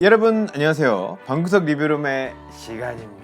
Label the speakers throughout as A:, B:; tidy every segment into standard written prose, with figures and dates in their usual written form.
A: 여러분 안녕하세요. 방구석 리뷰룸의 시간입니다.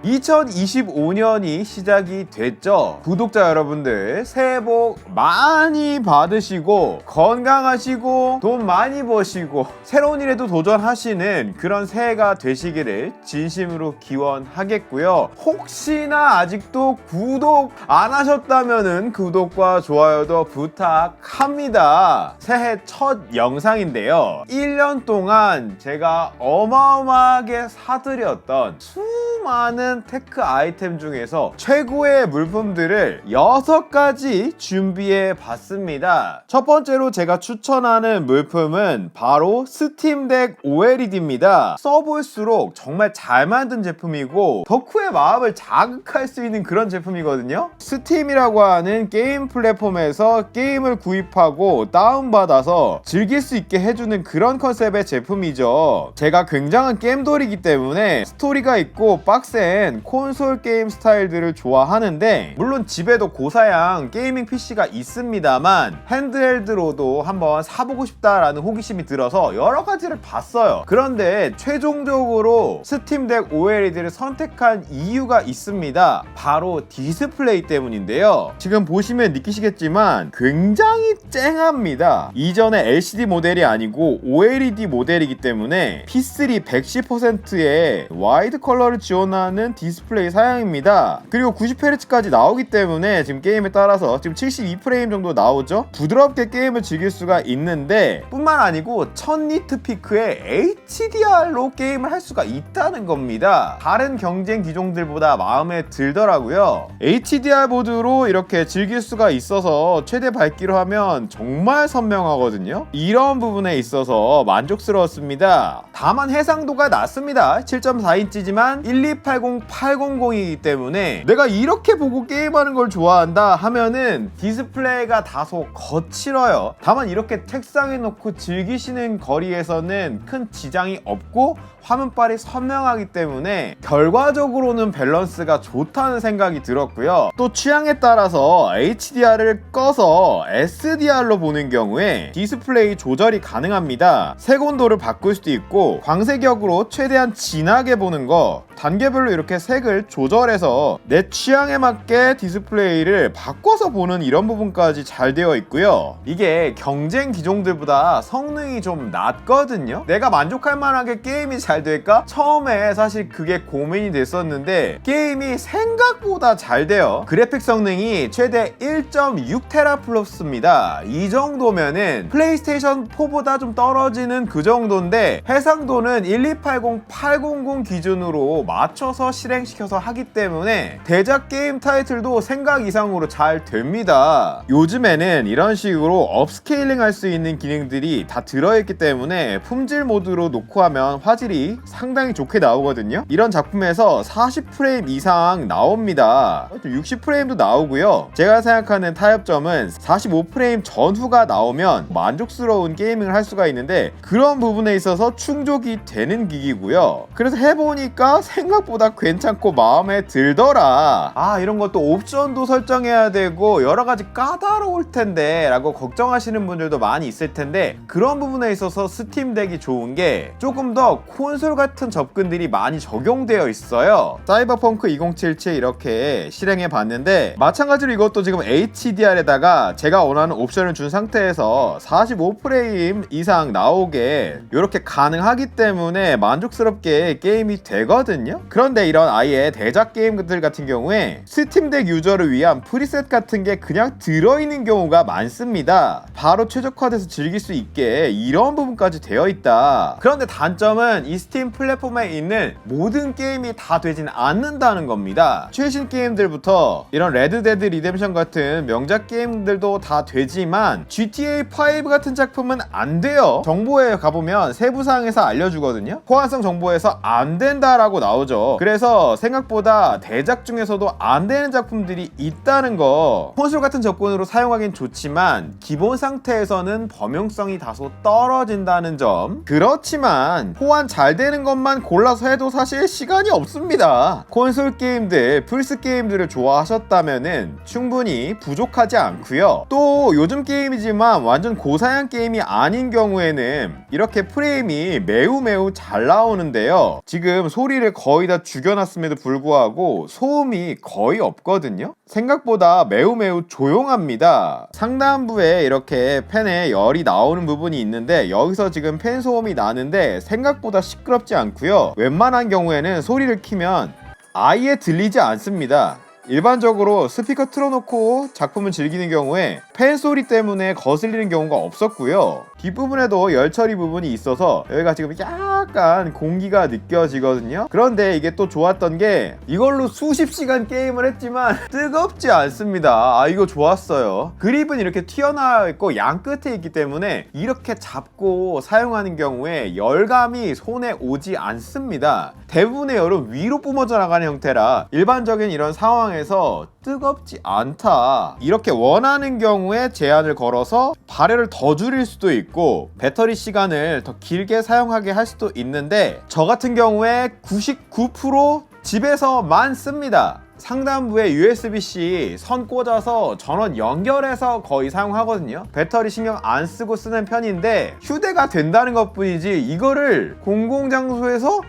A: 2025년이 시작이 됐죠. 구독자 여러분들 새해 복 많이 받으시고 건강하시고 돈 많이 버시고 새로운 일에도 도전하시는 그런 새해가 되시기를 진심으로 기원하겠고요. 혹시나 아직도 구독 안 하셨다면은 구독과 좋아요도 부탁합니다. 새해 첫 영상인데요. 1년 동안 제가 어마어마하게 사들였던 수많은 테크 아이템 중에서 최고의 물품들을 6가지 준비해 봤습니다. 첫 번째로 제가 추천하는 물품은 바로 스팀덱 OLED입니다. 써볼수록 정말 잘 만든 제품이고 덕후의 마음을 자극할 수 있는 그런 제품이거든요. 스팀이라고 하는 게임 플랫폼에서 게임을 구입하고 다운받아서 즐길 수 있게 해주는 그런 컨셉의 제품이죠. 제가 굉장한 게임돌이기 때문에 스토리가 있고 빡센 콘솔 게임 스타일들을 좋아하는데, 물론 집에도 고사양 게이밍 PC가 있습니다만 핸드헬드로도 한번 사보고 싶다라는 호기심이 들어서 여러 가지를 봤어요. 그런데 최종적으로 스팀덱 OLED를 선택한 이유가 있습니다. 바로 디스플레이 때문인데요. 지금 보시면 느끼시겠지만 굉장히 쨍합니다. 이전에 LCD 모델이 아니고 OLED 모델이기 때문에 P3 110%의 와이드 컬러를 지원하는 디스플레이 사양입니다. 그리고 90Hz까지 나오기 때문에 지금 게임에 따라서 지금 72프레임 정도 나오죠. 부드럽게 게임을 즐길 수가 있는데, 뿐만 아니고 1000니트 피크의 HDR로 게임을 할 수가 있다는 겁니다. 다른 경쟁 기종들보다 마음에 들더라고요. HDR 보드로 이렇게 즐길 수가 있어서 최대 밝기로 하면 정말 선명하거든요. 이런 부분에 있어서 만족스러웠습니다. 다만 해상도가 낮습니다. 7.4인치지만 1280800이기 때문에 내가 이렇게 보고 게임하는 걸 좋아한다 하면은 디스플레이가 다소 거칠어요. 다만 이렇게 책상에 놓고 즐기시는 거리에서는 큰 지장이 없고 화면빨이 선명하기 때문에 결과적으로는 밸런스가 좋다는 생각이 들었고요. 또 취향에 따라서 HDR을 꺼서 SDR로 보는 경우에 디스플레이 조절이 가능합니다. 색온도를 바꿀 수도 있고 광색역으로 최대한 진하게 보는 거, 단계별로 이렇게 색을 조절해서 내 취향에 맞게 디스플레이를 바꿔서 보는 이런 부분까지 잘 되어 있고요. 이게 경쟁 기종들보다 성능이 좀 낮거든요. 내가 만족할 만하게 게임이 잘 될까? 처음에 사실 그게 고민이 됐었는데 게임이 생각보다 잘 돼요. 그래픽 성능이 최대 1.6TFLOPs입니다. 이 정도면은 플레이스테이션 4보다 좀 떨어지는 그 정도인데 해상도는 1280800 기준으로 맞춰서 실행시켜서 하기 때문에 대작 게임 타이틀도 생각 이상으로 잘 됩니다. 요즘에는 이런 식으로 업스케일링 할 수 있는 기능들이 다 들어있기 때문에 품질 모드로 놓고 하면 화질이 상당히 좋게 나오거든요. 이런 작품에서 40프레임 이상 나옵니다. 60프레임도 나오고요. 제가 생각하는 타협점은 45프레임 전후가 나오면 만족스러운 게이밍을 할 수가 있는데 그런 부분에 있어서 충족이 되는 기기고요. 그래서 해보니까 생각보다 괜찮고 마음에 들더라. 이런 것도 옵션도 설정해야 되고 여러가지 까다로울 텐데 라고 걱정하시는 분들도 많이 있을 텐데, 그런 부분에 있어서 스팀덱이 좋은 게 조금 더 콘솔 같은 접근들이 많이 적용되어 있어요. 사이버펑크 2077 이렇게 실행해 봤는데 마찬가지로 이것도 지금 HDR에다가 제가 원하는 옵션을 준 상태에서 45프레임 이상 나오게 이렇게 가능하기 때문에 만족스럽게 게임이 되거든요. 그런데 이런 아예 대작 게임들 같은 경우에 스팀덱 유저를 위한 프리셋 같은 게 그냥 들어있는 경우가 많습니다. 바로 최적화돼서 즐길 수 있게 이런 부분까지 되어 있다. 그런데 단점은 이 스팀 플랫폼에 있는 모든 게임이 다 되진 않는다는 겁니다. 최신 게임들부터 이런 레드데드 리뎀션 같은 명작 게임들도 다 되지만 GTA5 같은 작품은 안 돼요. 정보에 가보면 세부사항에서 알려주거든요. 호환성 정보에서 안 된다라고 나오고 나오죠. 그래서 생각보다 대작 중에서도 안 되는 작품들이 있다는 거. 콘솔 같은 접근으로 사용하긴 좋지만 기본 상태에서는 범용성이 다소 떨어진다는 점. 그렇지만 호환 잘 되는 것만 골라서 해도 사실 시간이 없습니다. 콘솔 게임들, 플스 게임들을 좋아하셨다면은 충분히 부족하지 않고요. 또 요즘 게임이지만 완전 고사양 게임이 아닌 경우에는 이렇게 프레임이 매우 잘 나오는데요. 지금 소리를 거의 다 죽여놨음에도 불구하고 소음이 거의 없거든요. 생각보다 매우 조용합니다. 상단부에 이렇게 팬에 열이 나오는 부분이 있는데 여기서 지금 팬 소음이 나는데 생각보다 시끄럽지 않고요. 웬만한 경우에는 소리를 키면 아예 들리지 않습니다. 일반적으로 스피커 틀어놓고 작품을 즐기는 경우에 팬 소리 때문에 거슬리는 경우가 없었고요. 뒷부분에도 열 처리 부분이 있어서 여기가 지금 약간 공기가 느껴지거든요. 그런데 이게 또 좋았던 게 이걸로 수십 시간 게임을 했지만 뜨겁지 않습니다. 이거 좋았어요. 그립은 이렇게 튀어나와 있고 양 끝에 있기 때문에 이렇게 잡고 사용하는 경우에 열감이 손에 오지 않습니다. 대부분의 열은 위로 뿜어져 나가는 형태라 일반적인 이런 상황에서 뜨겁지 않다. 이렇게 원하는 경우에 제한을 걸어서 발열을 더 줄일 수도 있고 배터리 시간을 더 길게 사용하게 할 수도 있는데 저 같은 경우에 99% 집에서만 씁니다. 상단부에 USB-C 선 꽂아서 전원 연결해서 거의 사용하거든요. 배터리 신경 안 쓰고 쓰는 편인데 휴대가 된다는 것뿐이지 이거를 공공장소에서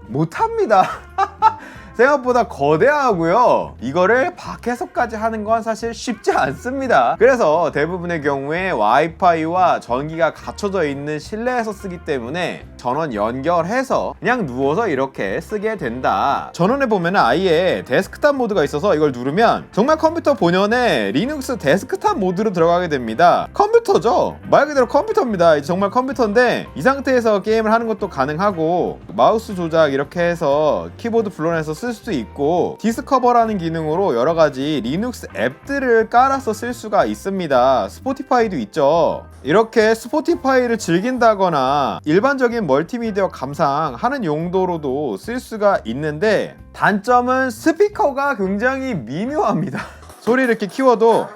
A: 못합니다. 생각보다 거대하고요. 이거를 밖에서까지 하는 건 사실 쉽지 않습니다. 그래서 대부분의 경우에 와이파이와 전기가 갖춰져 있는 실내에서 쓰기 때문에 전원 연결해서 그냥 누워서 이렇게 쓰게 된다. 전원에 보면 아예 데스크탑 모드가 있어서 이걸 누르면 정말 컴퓨터 본연의 리눅스 데스크탑 모드로 들어가게 됩니다. 컴퓨터죠. 말 그대로 컴퓨터입니다. 정말 컴퓨터인데 이 상태에서 게임을 하는 것도 가능하고 마우스 조작 이렇게 해서 키보드 불러내서 쓸 수도 있고 디스커버라는 기능으로 여러가지 리눅스 앱들을 깔아서 쓸 수가 있습니다. 스포티파이도 있죠. 이렇게 스포티파이를 즐긴다거나 일반적인 멀티미디어 감상하는 용도로도 쓸 수가 있는데 단점은 스피커가 굉장히 미묘합니다. 소리 이렇게 키워도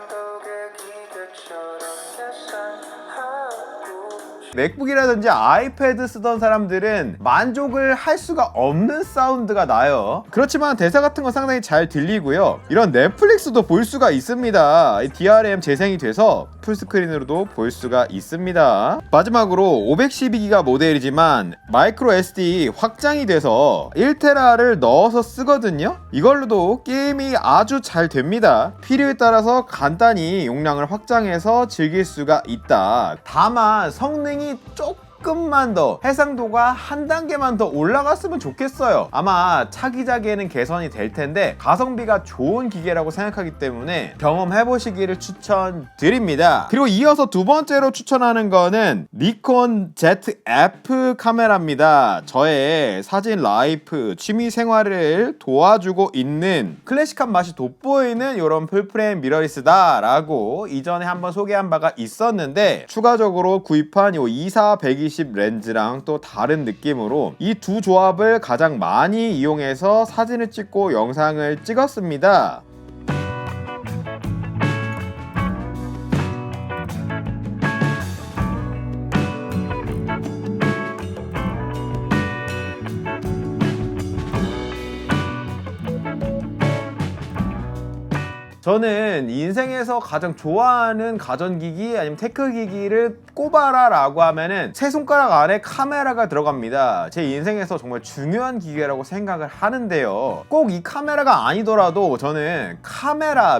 A: 맥북이라든지 아이패드 쓰던 사람들은 만족을 할 수가 없는 사운드가 나요. 그렇지만 대사 같은 건 상당히 잘 들리고요. 이런 넷플릭스도 볼 수가 있습니다. DRM 재생이 돼서 풀스크린으로도 볼 수가 있습니다. 마지막으로 512기가 모델이지만 마이크로 SD 확장이 돼서 1테라를 넣어서 쓰거든요. 이걸로도 게임이 아주 잘 됩니다. 필요에 따라서 간단히 용량을 확장해서 즐길 수가 있다. 다만 성능이 조금만 더 해상도가 한 단계만 더 올라갔으면 좋겠어요. 아마 차기작에는 개선이 될 텐데 가성비가 좋은 기계라고 생각하기 때문에 경험해보시기를 추천드립니다. 그리고 이어서 두 번째로 추천하는 거는 니콘 ZF 카메라입니다. 저의 사진 라이프 취미 생활을 도와주고 있는 클래식한 맛이 돋보이는 이런 풀프레임 미러리스다 라고 이전에 한번 소개한 바가 있었는데 추가적으로 구입한 이 24-120 렌즈랑 또 다른 느낌으로 이 두 조합을 가장 많이 이용해서 사진을 찍고 영상을 찍었습니다. 저는 인생에서 가장 좋아하는 가전기기 아니면 테크기기를 꼽아라 라고 하면은 세 손가락 안에 카메라가 들어갑니다. 제 인생에서 정말 중요한 기계라고 생각을 하는데요. 꼭 이 카메라가 아니더라도 저는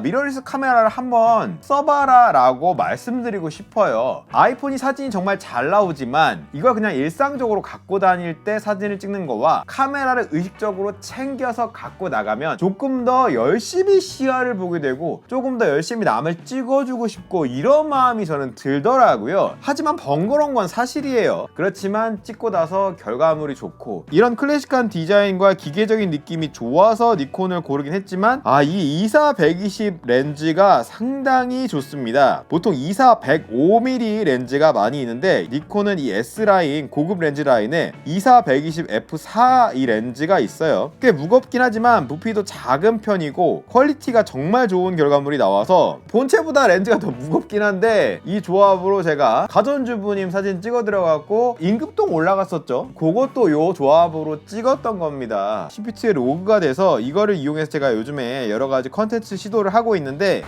A: 미러리스 카메라를 한번 써봐라 라고 말씀드리고 싶어요. 아이폰이 사진이 정말 잘 나오지만 이걸 그냥 일상적으로 갖고 다닐 때 사진을 찍는 거와 카메라를 의식적으로 챙겨서 갖고 나가면 조금 더 열심히 시야를 보게 되고 되고 조금 더 열심히 남을 찍어주고 싶고 이런 마음이 저는 들더라고요. 하지만 번거로운 건 사실이에요. 그렇지만 찍고 나서 결과물이 좋고 이런 클래식한 디자인과 기계적인 느낌이 좋아서 니콘을 고르긴 했지만 이 24 120 렌즈가 상당히 좋습니다. 보통 24 105mm 렌즈가 많이 있는데 니콘은 이 S라인 고급 렌즈 라인에 24 120 f4 이 렌즈가 있어요. 꽤 무겁긴 하지만 부피도 작은 편이고 퀄리티가 정말 좋은 결과물이 나와서 본체보다 렌즈가 더 무겁긴 한데 이 조합으로 제가 가전주부님 사진 찍어 들어갔고 임급동 올라갔었죠. 그것도 요 조합으로 찍었던 겁니다. CPT의 로그가 돼서 이거를 이용해서 제가 요즘에 여러가지 컨텐츠 시도를 하고 있는데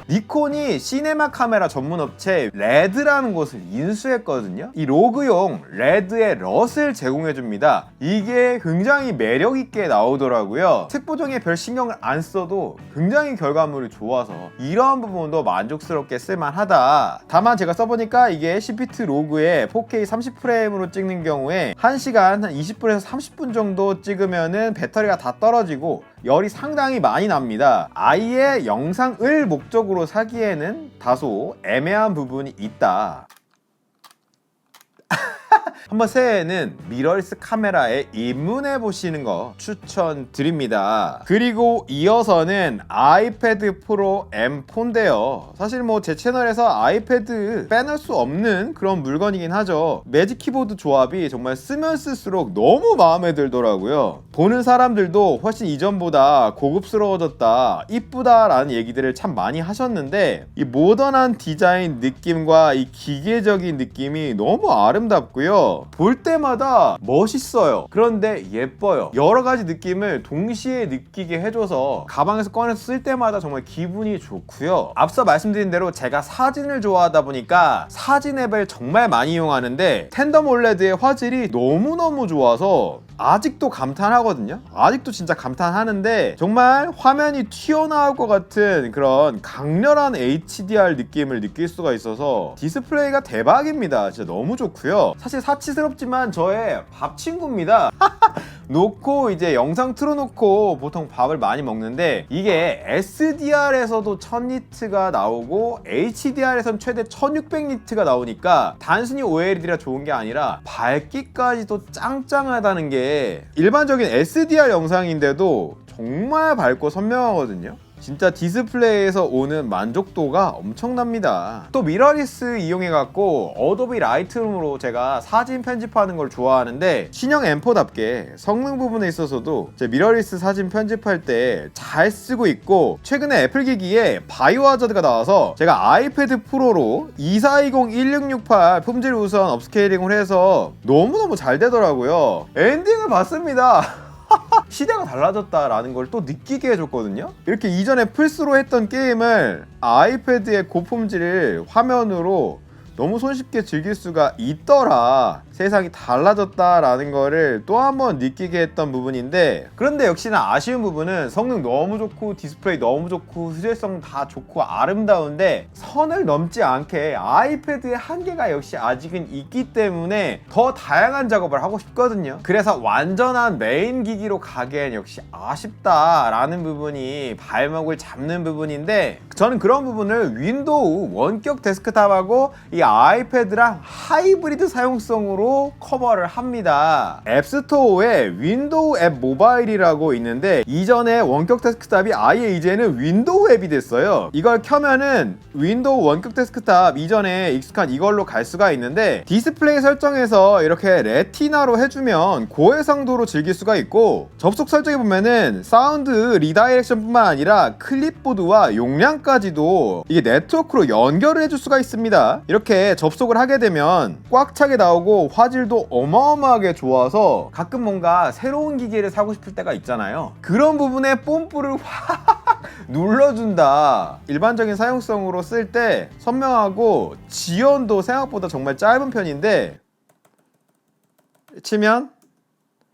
A: 니콘이 시네마 카메라 전문 업체 레드라는 곳을 인수했거든요. 이 로그용 레드의 럿을 제공해줍니다. 이게 굉장히 매력있게 나오더라고요. 색 보정에 별 신경을 안 써도 굉장히 결과물이 좋아서 이러한 부분도 만족스럽게 쓸만하다. 다만 제가 써보니까 이게 CPT 로그에 4K 30프레임으로 찍는 경우에 1시간 한 20분에서 30분 정도 찍으면은 배터리가 다 떨어지고 열이 상당히 많이 납니다. 아예 영상을 목적으로 사기에는 다소 애매한 부분이 있다. 한번 새해에는 미러리스 카메라에 입문해 보시는 거 추천드립니다. 그리고 이어서는 아이패드 프로 M4인데요. 사실 뭐 제 채널에서 아이패드 빼놓을 수 없는 그런 물건이긴 하죠. 매직 키보드 조합이 정말 쓰면 쓸수록 너무 마음에 들더라고요. 보는 사람들도 훨씬 이전보다 고급스러워졌다, 이쁘다 라는 얘기들을 참 많이 하셨는데 이 모던한 디자인 느낌과 이 기계적인 느낌이 너무 아름답고요. 볼 때마다 멋있어요. 그런데 예뻐요. 여러가지 느낌을 동시에 느끼게 해줘서 가방에서 꺼내서 쓸 때마다 정말 기분이 좋고요. 앞서 말씀드린 대로 제가 사진을 좋아하다 보니까 사진 앱을 정말 많이 이용하는데 텐덤 올레드의 화질이 너무너무 좋아서 아직도 감탄하거든요. 아직도 진짜 감탄하는데 정말 화면이 튀어나올 것 같은 그런 강렬한 HDR 느낌을 느낄 수가 있어서 디스플레이가 대박입니다. 진짜 너무 좋고요. 사실 사치스럽지만 저의 밥 친구입니다. 놓고 이제 영상 틀어놓고 보통 밥을 많이 먹는데 이게 SDR에서도 1000니트가 나오고 HDR에선 최대 1600니트가 나오니까 단순히 OLED라 좋은 게 아니라 밝기까지도 짱짱하다는 게 일반적인 SDR 영상인데도 정말 밝고 선명하거든요. 진짜 디스플레이에서 오는 만족도가 엄청납니다. 또 미러리스 이용해갖고 어도비 라이트룸으로 제가 사진 편집하는 걸 좋아하는데 신형 M4답게 성능 부분에 있어서도 제 미러리스 사진 편집할 때 잘 쓰고 있고 최근에 애플 기기에 바이오하자드가 나와서 제가 아이패드 프로로 2420-1668 품질 우선 업스케일링을 해서 너무너무 잘 되더라고요. 엔딩을 봤습니다. 시대가 달라졌다라는 걸 또 느끼게 해줬거든요. 이렇게 이전에 플스로 했던 게임을 아이패드의 고품질 화면으로 너무 손쉽게 즐길 수가 있더라. 세상이 달라졌다라는 거를 또 한 번 느끼게 했던 부분인데 그런데 역시나 아쉬운 부분은 성능 너무 좋고 디스플레이 너무 좋고 휴대성 다 좋고 아름다운데 선을 넘지 않게 아이패드의 한계가 역시 아직은 있기 때문에 더 다양한 작업을 하고 싶거든요. 그래서 완전한 메인 기기로 가기엔 역시 아쉽다라는 부분이 발목을 잡는 부분인데 저는 그런 부분을 윈도우 원격 데스크탑하고 이 아이패드랑 하이브리드 사용성으로 커버를 합니다. 앱스토어에 윈도우 앱 모바일이라고 있는데 이전에 원격 데스크탑이 아예 이제는 윈도우 앱이 됐어요. 이걸 켜면은 윈도우 원격 데스크탑 이전에 익숙한 이걸로 갈 수가 있는데 디스플레이 설정에서 이렇게 레티나로 해주면 고해상도로 즐길 수가 있고 접속 설정에 보면은 사운드 리다이렉션 뿐만 아니라 클립보드와 용량까지도 이게 네트워크로 연결을 해줄 수가 있습니다. 이렇게 접속을 하게 되면 꽉 차게 나오고 화질도 어마어마하게 좋아서 가끔 뭔가 새로운 기기를 사고 싶을 때가 있잖아요. 그런 부분에 뽐뿌를 확 눌러준다. 일반적인 사용성으로 쓸 때 선명하고 지연도 생각보다 정말 짧은 편인데 치면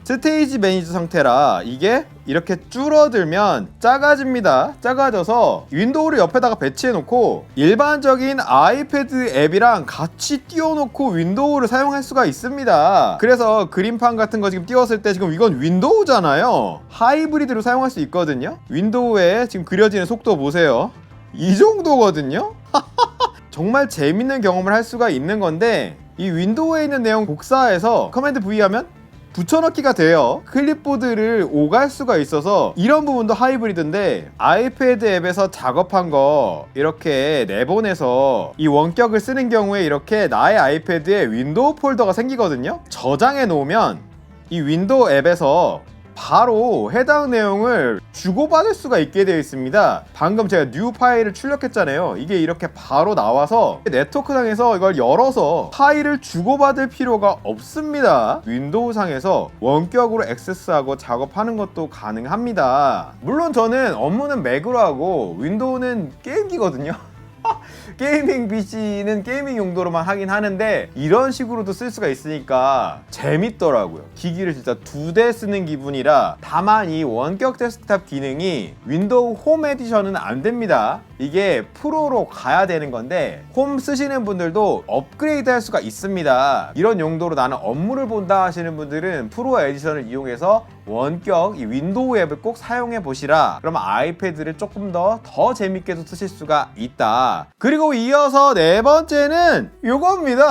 A: 스테이지 매니저 상태라 이게 이렇게 줄어들면 작아집니다. 작아져서 윈도우를 옆에다가 배치해 놓고 일반적인 아이패드 앱이랑 같이 띄워놓고 윈도우를 사용할 수가 있습니다. 그래서 그림판 같은 거 지금 띄웠을 때 지금 이건 윈도우잖아요. 하이브리드로 사용할 수 있거든요. 윈도우에 지금 그려지는 속도 보세요. 이 정도거든요. 정말 재밌는 경험을 할 수가 있는 건데, 이 윈도우에 있는 내용 복사해서 커맨드 V 하면 붙여넣기가 돼요. 클립보드를 오갈 수가 있어서 이런 부분도 하이브리드인데, 아이패드 앱에서 작업한 거 이렇게 내보내서 이 원격을 쓰는 경우에 이렇게 나의 아이패드에 윈도우 폴더가 생기거든요. 저장해 놓으면 이 윈도우 앱에서 바로 해당 내용을 주고받을 수가 있게 되어 있습니다. 방금 제가 뉴 파일을 출력했잖아요. 이게 이렇게 바로 나와서 네트워크상에서 이걸 열어서 파일을 주고받을 필요가 없습니다. 윈도우 상에서 원격으로 액세스하고 작업하는 것도 가능합니다. 물론 저는 업무는 맥으로 하고 윈도우는 게임기거든요. 게이밍 PC는 게이밍 용도로만 하긴 하는데 이런 식으로도 쓸 수가 있으니까 재밌더라고요. 기기를 진짜 2대 쓰는 기분이라. 다만 이 원격 데스크탑 기능이 윈도우 홈 에디션은 안 됩니다. 이게 프로로 가야 되는 건데 홈 쓰시는 분들도 업그레이드 할 수가 있습니다. 이런 용도로 나는 업무를 본다 하시는 분들은 프로 에디션을 이용해서 원격 이 윈도우 앱을 꼭 사용해 보시라. 그러면 아이패드를 조금 더 재밌게도 쓰실 수가 있다. 그리고 이어서 네 번째는 요겁니다.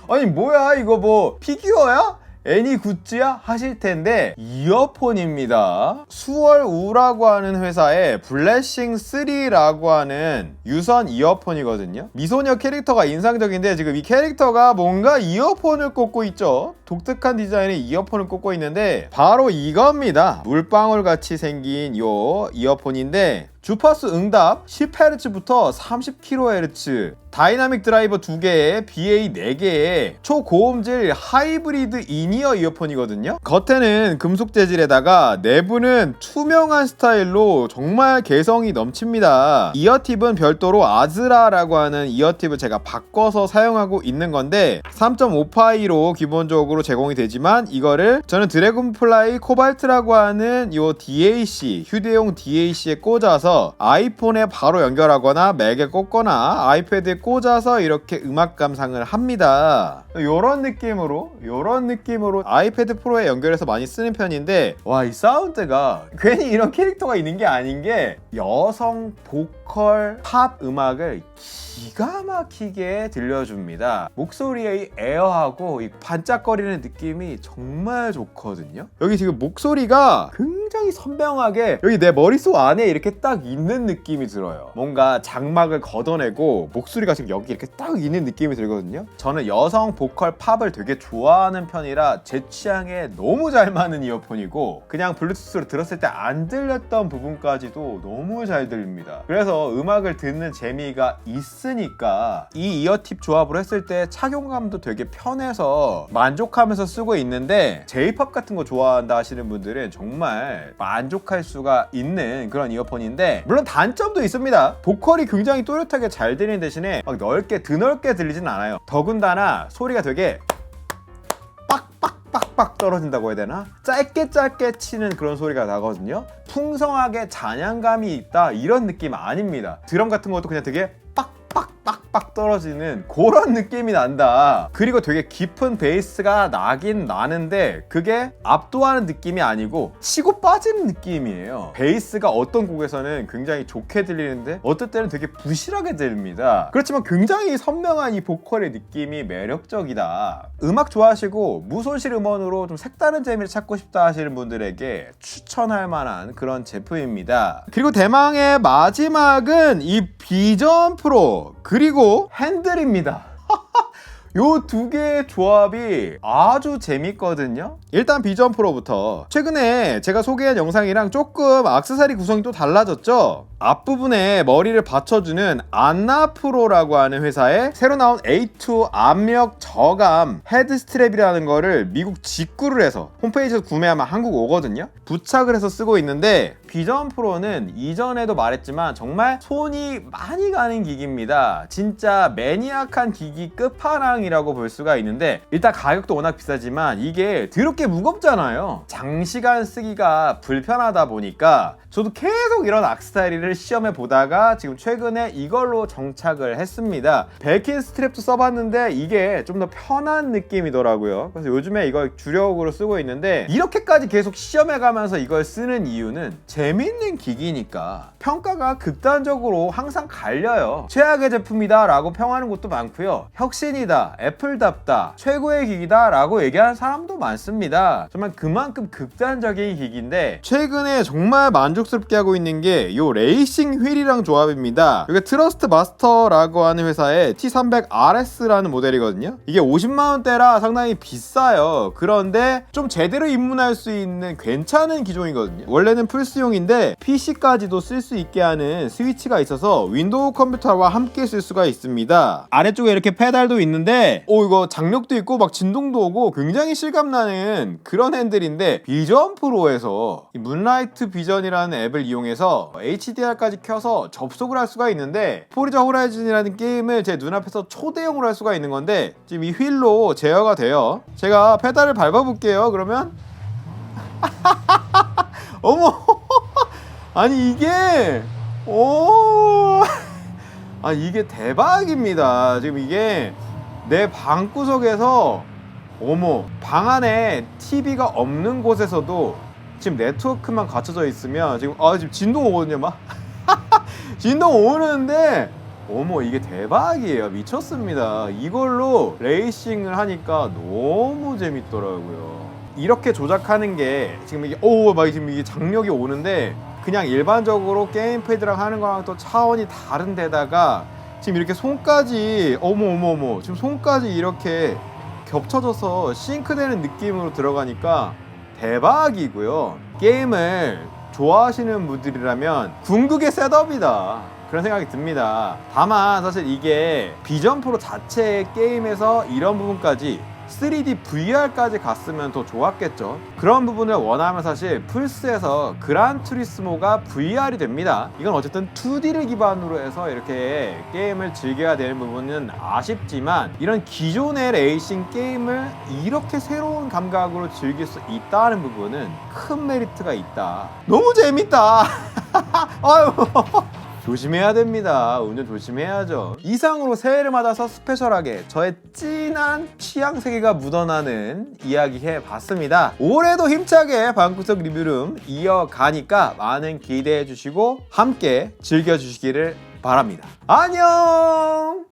A: 아니 뭐야 이거 뭐 피규어야? 애니 굿즈야? 하실 텐데 이어폰입니다. 수월우라고 하는 회사의 블레싱 3라고 하는 유선 이어폰이거든요. 미소녀 캐릭터가 인상적인데 지금 이 캐릭터가 뭔가 이어폰을 꽂고 있죠. 독특한 디자인의 이어폰을 꽂고 있는데 바로 이겁니다. 물방울 같이 생긴 요 이어폰인데 주파수 응답 10Hz부터 30kHz, 다이나믹 드라이버 2개에 BA 4개의 초고음질 하이브리드 인이어 이어폰이거든요. 겉에는 금속 재질에다가 내부는 투명한 스타일로 정말 개성이 넘칩니다. 이어팁은 별도로 아즈라라고 하는 이어팁을 제가 바꿔서 사용하고 있는 건데 3.5파이로 기본적으로 제공이 되지만 이거를 저는 드래곤플라이 코발트라고 하는 요 DAC, 휴대용 DAC에 꽂아서 아이폰에 바로 연결하거나 맥에 꽂거나 아이패드에 꽂아서 이렇게 음악 감상을 합니다. 요런 느낌으로 아이패드 프로에 연결해서 많이 쓰는 편인데, 와, 이 사운드가 괜히 이런 캐릭터가 있는 게 아닌 게 여성 보컬 팝 음악을 기가 막히게 들려줍니다. 목소리의 에어하고 이 반짝거리는 느낌이 정말 좋거든요. 여기 지금 목소리가 굉장히 선명하게 여기 내 머릿속 안에 이렇게 딱 있는 느낌이 들어요. 뭔가 장막을 걷어내고 목소리가 지금 여기 이렇게 딱 있는 느낌이 들거든요. 저는 여성 보컬 팝을 되게 좋아하는 편이라 제 취향에 너무 잘 맞는 이어폰이고, 그냥 블루투스로 들었을 때 안 들렸던 부분까지도 너무 잘 들립니다. 그래서 음악을 듣는 재미가 있으니까 이 이어팁 조합으로 했을 때 착용감도 되게 편해서 만족하면서 쓰고 있는데, J-POP 같은 거 좋아한다 하시는 분들은 정말 만족할 수가 있는 그런 이어폰인데, 물론 단점도 있습니다. 보컬이 굉장히 또렷하게 잘 들리는 대신에 막 드넓게 들리진 않아요. 더군다나 소리가 되게 빡빡 떨어진다고 해야 되나? 짧게 치는 그런 소리가 나거든요. 풍성하게 잔향감이 있다 이런 느낌 아닙니다. 드럼 같은 것도 그냥 되게 빡빡 떨어지는 그런 느낌이 난다. 그리고 되게 깊은 베이스가 나긴 나는데 그게 압도하는 느낌이 아니고 치고 빠지는 느낌이에요. 베이스가 어떤 곡에서는 굉장히 좋게 들리는데 어떨 때는 되게 부실하게 들립니다. 그렇지만 굉장히 선명한 이 보컬의 느낌이 매력적이다. 음악 좋아하시고 무손실 음원으로 좀 색다른 재미를 찾고 싶다 하시는 분들에게 추천할 만한 그런 제품입니다. 그리고 대망의 마지막은 이 비전 프로 그리고 핸들입니다. 요 두 개의 조합이 아주 재밌거든요. 일단 비전 프로부터 최근에 제가 소개한 영상이랑 조금 액세서리 구성이 또 달라졌죠. 앞부분에 머리를 받쳐주는 안나 프로라고 하는 회사의 새로 나온 A2 압력 저감 헤드 스트랩이라는 거를 미국 직구를 해서 홈페이지에서 구매하면 한국 오거든요. 부착을 해서 쓰고 있는데 비전 프로는 이전에도 말했지만 정말 손이 많이 가는 기기입니다. 진짜 매니악한 기기 끝판왕이라고 볼 수가 있는데, 일단 가격도 워낙 비싸지만 이게 더럽게 무겁잖아요. 장시간 쓰기가 불편하다 보니까 저도 계속 이런 악스타일을 시험해 보다가 지금 최근에 이걸로 정착을 했습니다. 벨킨 스트랩도 써봤는데 이게 좀 더 편한 느낌이더라고요. 그래서 요즘에 이걸 주력으로 쓰고 있는데, 이렇게까지 계속 시험해 가면서 이걸 쓰는 이유는 재밌는 기기니까. 평가가 극단적으로 항상 갈려요. 최악의 제품이다 라고 평하는 곳도 많고요, 혁신이다, 애플답다, 최고의 기기다 라고 얘기하는 사람도 많습니다. 정말 그만큼 극단적인 기기인데, 최근에 정말 만족스럽게 하고 있는 게 요 레이싱 휠이랑 조합입니다. 이게 트러스트 마스터라고 하는 회사의 T300RS라는 모델이거든요. 이게 50만원대라 상당히 비싸요. 그런데 좀 제대로 입문할 수 있는 괜찮은 기종이거든요. 원래는 플스용인데 PC까지도 쓸 수 있게 하는 스위치가 있어서 윈도우 컴퓨터와 함께 쓸 수가 있습니다. 아래쪽에 이렇게 페달도 있는데 이거 장력도 있고 막 진동도 오고 굉장히 실감나는 그런 핸들인데, 비전 프로에서 이 문라이트 비전이라는 앱을 이용해서 HDR까지 켜서 접속을 할 수가 있는데, 포르자 호라이즌이라는 게임을 제 눈앞에서 초대형으로 할 수가 있는 건데, 지금 이 휠로 제어가 돼요. 제가 페달을 밟아볼게요. 그러면 어머 아니 이게 아니 이게 대박입니다. 지금 이게 내 방구석에서 방 안에 TV가 없는 곳에서도 지금 네트워크만 갖춰져 있으면 지금 진동 오거든요. 막 진동 오는데 이게 대박이에요. 미쳤습니다. 이걸로 레이싱을 하니까 너무 재밌더라고요. 이렇게 조작하는 게 지금 이게 지금 이게 장력이 오는데, 그냥 일반적으로 게임패드랑 하는 거랑 또 차원이 다른 데다가 지금 이렇게 손까지 지금 손까지 이렇게 겹쳐져서 싱크되는 느낌으로 들어가니까 대박이고요. 게임을 좋아하시는 분들이라면 궁극의 셋업이다, 그런 생각이 듭니다. 다만 사실 이게 비전 프로 자체의 게임에서 이런 부분까지 3D VR까지 갔으면 더 좋았겠죠. 그런 부분을 원하면 사실 플스에서 그란 투리스모가 VR이 됩니다. 이건 어쨌든 2D를 기반으로 해서 이렇게 게임을 즐겨야 되는 부분은 아쉽지만, 이런 기존의 레이싱 게임을 이렇게 새로운 감각으로 즐길 수 있다는 부분은 큰 메리트가 있다. 너무 재밌다. 아유. 조심해야 됩니다. 운전 조심해야죠. 이상으로 새해를 맞아서 스페셜하게 저의 진한 취향 세계가 묻어나는 이야기 해봤습니다. 올해도 힘차게 방구석 리뷰룸 이어가니까 많은 기대해 주시고 함께 즐겨주시기를 바랍니다. 안녕!